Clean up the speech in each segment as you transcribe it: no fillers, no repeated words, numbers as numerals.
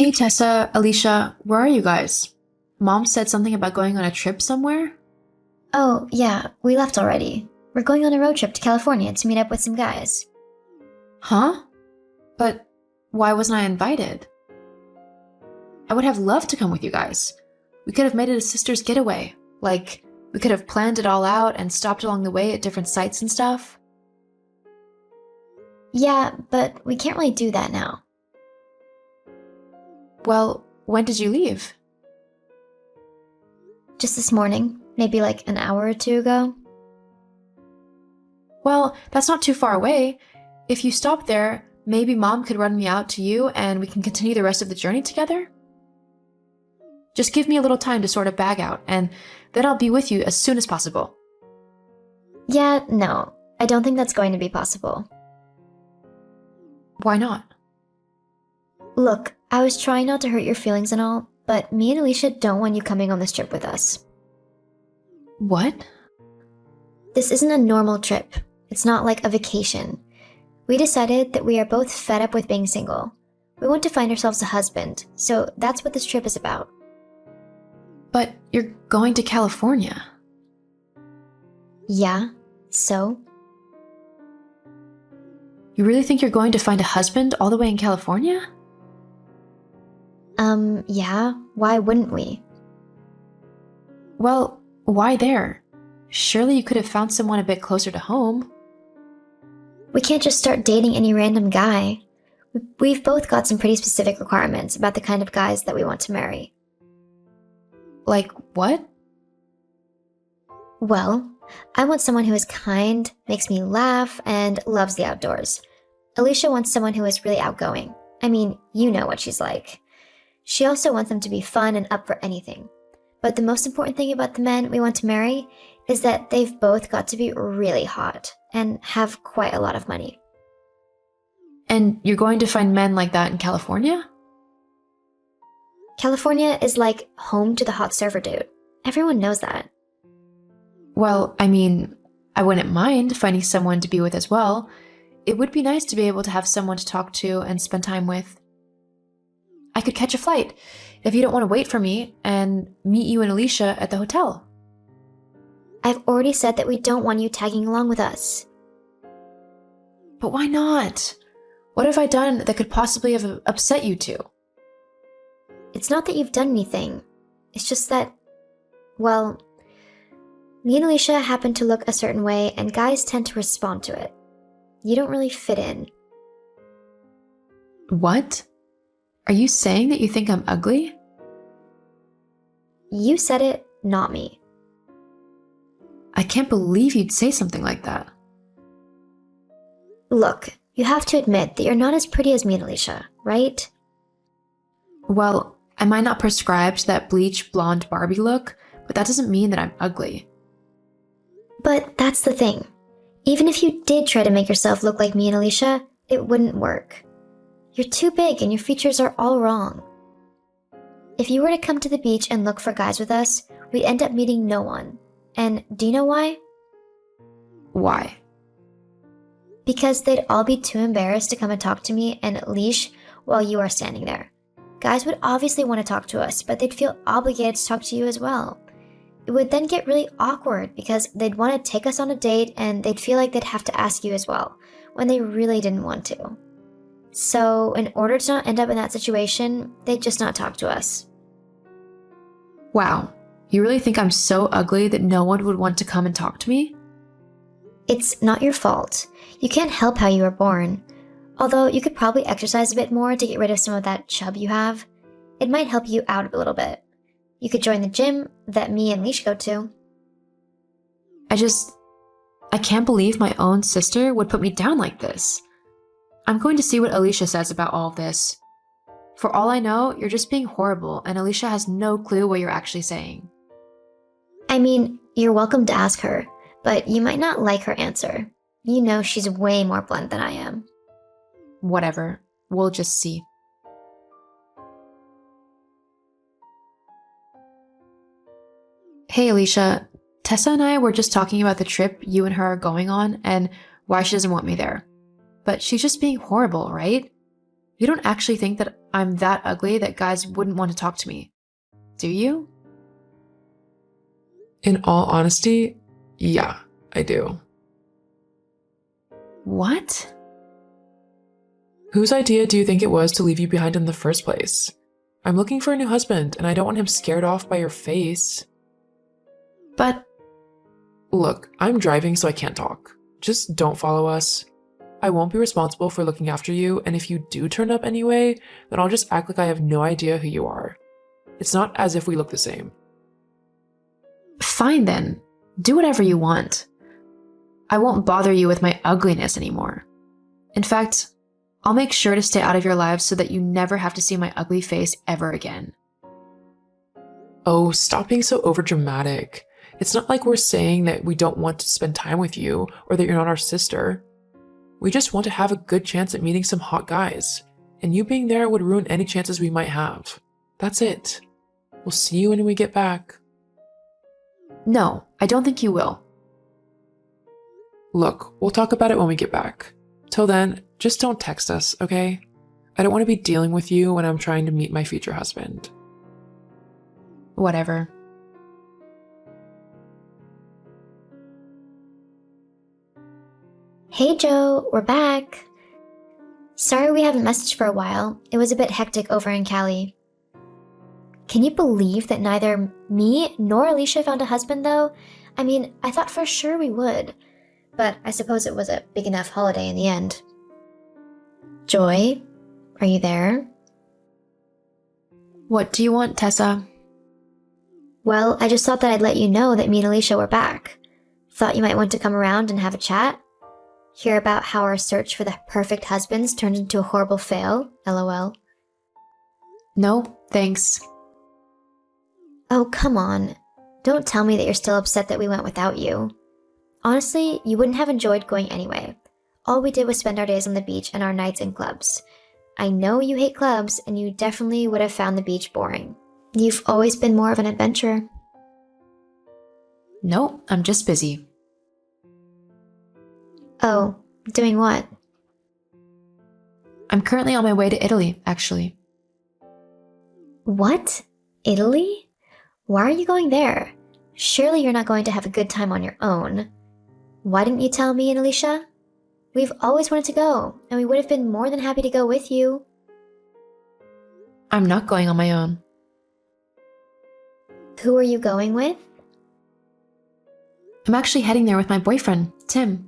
Hey Tessa, Alicia, where are you guys? Mom said something about going on a trip somewhere? Oh, yeah, we left already. We're going on a road trip to California to meet up with some guys. Huh? But why wasn't I invited? I would have loved to come with you guys. We could have made it a sister's getaway. Like, we could have planned it all out and stopped along the way at different sites and stuff. Yeah, but we can't really do that now. Well, when did you leave? Just this morning, maybe like an hour or two ago. Well, that's not too far away. If you stop there, maybe Mom could run me out to you and we can continue the rest of the journey together? Just give me a little time to sort a bag out, and then I'll be with you as soon as possible. Yeah, no, I don't think that's going to be possible. Why not? Look, I was trying not to hurt your feelings and all, but me and Alicia don't want you coming on this trip with us. What? This isn't a normal trip. It's not like a vacation. We decided that we are both fed up with being single. We want to find ourselves a husband, so that's what this trip is about. But you're going to California. Yeah, so? You really think you're going to find a husband all the way in California? Yeah, why wouldn't we? Well, why there? Surely you could have found someone a bit closer to home. We can't just start dating any random guy. We've both got some pretty specific requirements about the kind of guys that we want to marry. Like what? Well, I want someone who is kind, makes me laugh, and loves the outdoors. Alicia wants someone who is really outgoing. I mean, you know what she's like. She also wants them to be fun and up for anything. But the most important thing about the men we want to marry is that they've both got to be really hot and have quite a lot of money. And you're going to find men like that in California? California is like home to the hot surfer dude. Everyone knows that. Well, I mean, I wouldn't mind finding someone to be with as well. It would be nice to be able to have someone to talk to and spend time with. I could catch a flight if you don't want to wait for me and meet you and Alicia at the hotel. I've already said that we don't want you tagging along with us. But why not? What have I done that could possibly have upset you two? It's not that you've done anything. It's just that, well, me and Alicia happen to look a certain way and guys tend to respond to it. You don't really fit in. What? Are you saying that you think I'm ugly? You said it, not me. I can't believe you'd say something like that. Look, you have to admit that you're not as pretty as me and Alicia, right? Well, I might not prescribe to that bleach blonde Barbie look, but that doesn't mean that I'm ugly. But that's the thing. Even if you did try to make yourself look like me and Alicia, it wouldn't work. You're too big and your features are all wrong. If you were to come to the beach and look for guys with us, we'd end up meeting no one. And do you know why? Why? Because they'd all be too embarrassed to come and talk to me and leash while you are standing there. Guys would obviously want to talk to us, but they'd feel obligated to talk to you as well. It would then get really awkward because they'd want to take us on a date and they'd feel like they'd have to ask you as well, when they really didn't want to. So, in order to not end up in that situation, they'd just not talk to us. Wow, you really think I'm so ugly that no one would want to come and talk to me? It's not your fault. You can't help how you were born. Although you could probably exercise a bit more to get rid of some of that chub you have. It might help you out a little bit. You could join the gym that me and Leash go to. I can't believe my own sister would put me down like this. I'm going to see what Alicia says about all of this. For all I know, you're just being horrible and Alicia has no clue what you're actually saying. I mean, you're welcome to ask her, but you might not like her answer. You know she's way more blunt than I am. Whatever, we'll just see. Hey Alicia, Tessa and I were just talking about the trip you and her are going on and why she doesn't want me there. But she's just being horrible, right? You don't actually think that I'm that ugly that guys wouldn't want to talk to me, do you? In all honesty, yeah, I do. What? Whose idea do you think it was to leave you behind in the first place? I'm looking for a new husband, and I don't want him scared off by your face. But Look, I'm driving, so I can't talk. Just don't follow us. I won't be responsible for looking after you, and if you do turn up anyway, then I'll just act like I have no idea who you are. It's not as if we look the same. fine then. Do whatever you want. I won't bother you with my ugliness anymore. In fact, I'll make sure to stay out of your lives so that you never have to see my ugly face ever again. Oh, stop being so overdramatic. It's not like we're saying that we don't want to spend time with you or that you're not our sister. We just want to have a good chance at meeting some hot guys, and you being there would ruin any chances we might have. That's it. We'll see you when we get back. No, I don't think you will. Look, we'll talk about it when we get back. Till then, just don't text us, okay? I don't want to be dealing with you when I'm trying to meet my future husband. Whatever. Hey Joe, we're back. Sorry we haven't messaged for a while. It was a bit hectic over in Cali. Can you believe that neither me nor Alicia found a husband though? I mean, I thought for sure we would. But I suppose it was a big enough holiday in the end. Joy, are you there? What do you want, Tessa? Well, I just thought that I'd let you know that me and Alicia were back. Thought you might want to come around and have a chat. Hear about how our search for the perfect husbands turned into a horrible fail, lol. No, thanks. Oh, come on. Don't tell me that you're still upset that we went without you. Honestly, you wouldn't have enjoyed going anyway. All we did was spend our days on the beach and our nights in clubs. I know you hate clubs, and you definitely would have found the beach boring. You've always been more of an adventurer. No, I'm just busy. Oh, doing what? I'm currently on my way to Italy, actually. What? Italy? Why are you going there? Surely you're not going to have a good time on your own. Why didn't you tell me and Alicia? We've always wanted to go, and we would have been more than happy to go with you. I'm not going on my own. Who are you going with? I'm actually heading there with my boyfriend, Tim.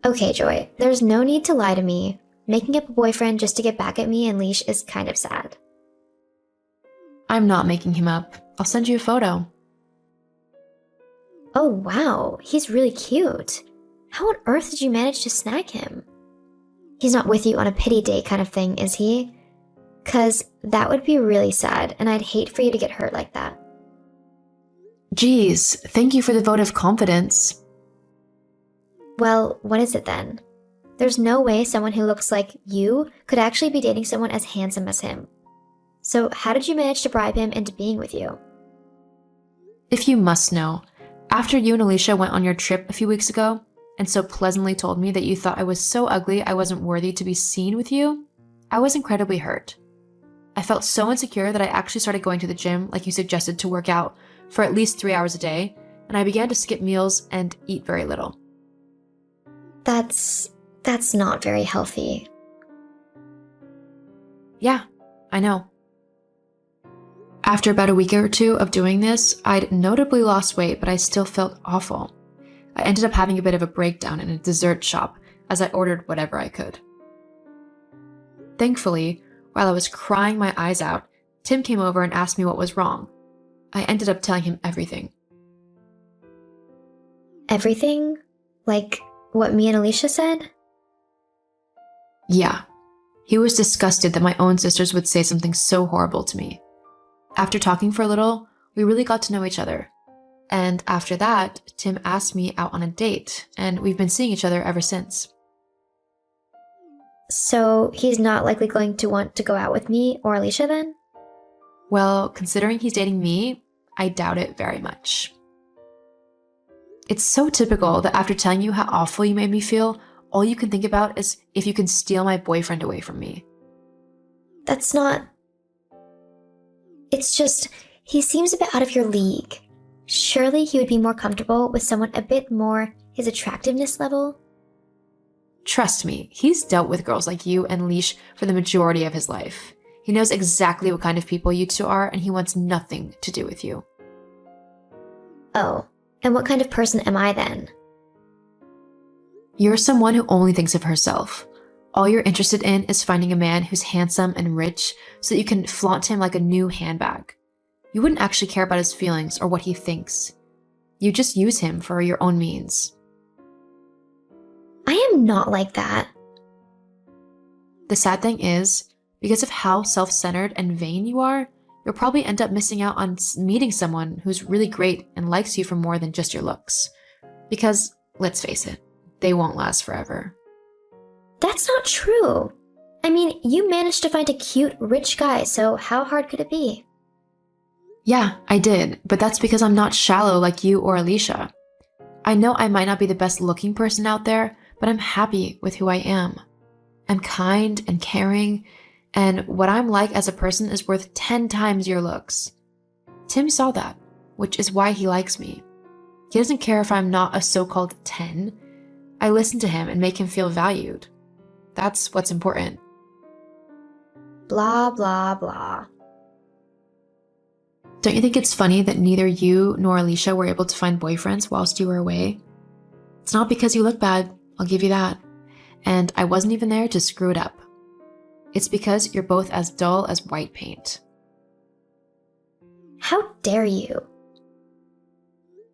Okay, Joy, there's no need to lie to me. Making up a boyfriend just to get back at me and Leash is kind of sad. I'm not making him up. I'll send you a photo. Oh wow, he's really cute. How on earth did you manage to snag him? He's not with you on a pity date kind of thing, is he? 'Cause that would be really sad, and I'd hate for you to get hurt like that. Geez, thank you for the vote of confidence. Well, what is it then? There's no way someone who looks like you could actually be dating someone as handsome as him. So how did you manage to bribe him into being with you? If you must know, after you and Alicia went on your trip a few weeks ago, and so pleasantly told me that you thought I was so ugly I wasn't worthy to be seen with you, I was incredibly hurt. I felt so insecure that I actually started going to the gym, like you suggested, to work out for at least 3 hours a day, and I began to skip meals and eat very little. That's not very healthy. Yeah, I know. After about a week or two of doing this, I'd notably lost weight, but I still felt awful. I ended up having a bit of a breakdown in a dessert shop as I ordered whatever I could. Thankfully, while I was crying my eyes out, Tim came over and asked me what was wrong. I ended up telling him everything. Everything? Like what me and Alicia said? Yeah, he was disgusted that my own sisters would say something so horrible to me. After talking for a little, we really got to know each other. And after that, Tim asked me out on a date, and we've been seeing each other ever since. So he's not likely going to want to go out with me or Alicia then? Well, considering he's dating me, I doubt it very much. It's so typical that after telling you how awful you made me feel, all you can think about is if you can steal my boyfriend away from me. That's not... It's just, he seems a bit out of your league. Surely he would be more comfortable with someone a bit more his attractiveness level? Trust me, he's dealt with girls like you and Leash for the majority of his life. He knows exactly what kind of people you two are, and he wants nothing to do with you. Oh, and what kind of person am I then? You're someone who only thinks of herself. All you're interested in is finding a man who's handsome and rich so that you can flaunt him like a new handbag. You wouldn't actually care about his feelings or what he thinks. You just use him for your own means. I am not like that. The sad thing is, because of how self-centered and vain you are, you'll probably end up missing out on meeting someone who's really great and likes you for more than just your looks. Because, let's face it, they won't last forever. That's not true. I mean, you managed to find a cute, rich guy, so how hard could it be? Yeah, I did, but that's because I'm not shallow like you or Alicia. I know I might not be the best looking person out there, but I'm happy with who I am. I'm kind and caring, and what I'm like as a person is worth 10 times your looks. Tim saw that, which is why he likes me. He doesn't care if I'm not a so-called 10. I listen to him and make him feel valued. That's what's important. Blah, blah, blah. Don't you think it's funny that neither you nor Alicia were able to find boyfriends whilst you were away? It's not because you look bad, I'll give you that. And I wasn't even there to screw it up. It's because you're both as dull as white paint. How dare you?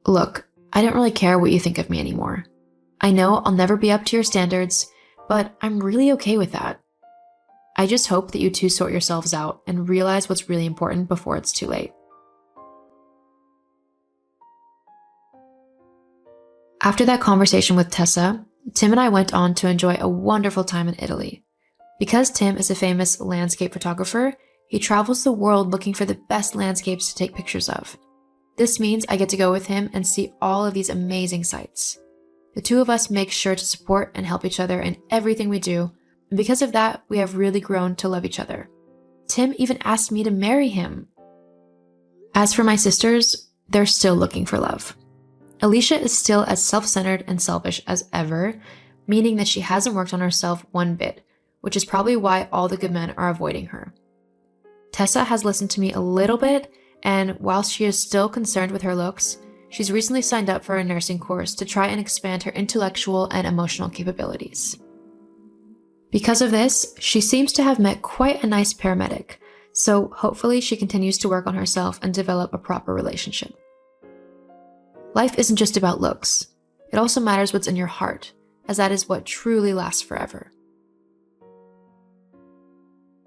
Look, I don't really care what you think of me anymore. I know I'll never be up to your standards, but I'm really okay with that. I just hope that you two sort yourselves out and realize what's really important before it's too late. After that conversation with Tessa, Tim and I went on to enjoy a wonderful time in Italy. Because Tim is a famous landscape photographer, he travels the world looking for the best landscapes to take pictures of. This means I get to go with him and see all of these amazing sights. The two of us make sure to support and help each other in everything we do, and because of that, we have really grown to love each other. Tim even asked me to marry him. As for my sisters, they're still looking for love. Alicia is still as self-centered and selfish as ever, meaning that she hasn't worked on herself one bit, which is probably why all the good men are avoiding her. Tessa has listened to me a little bit, and while she is still concerned with her looks, she's recently signed up for a nursing course to try and expand her intellectual and emotional capabilities. Because of this, she seems to have met quite a nice paramedic, so hopefully she continues to work on herself and develop a proper relationship. Life isn't just about looks. It also matters what's in your heart, as that is what truly lasts forever.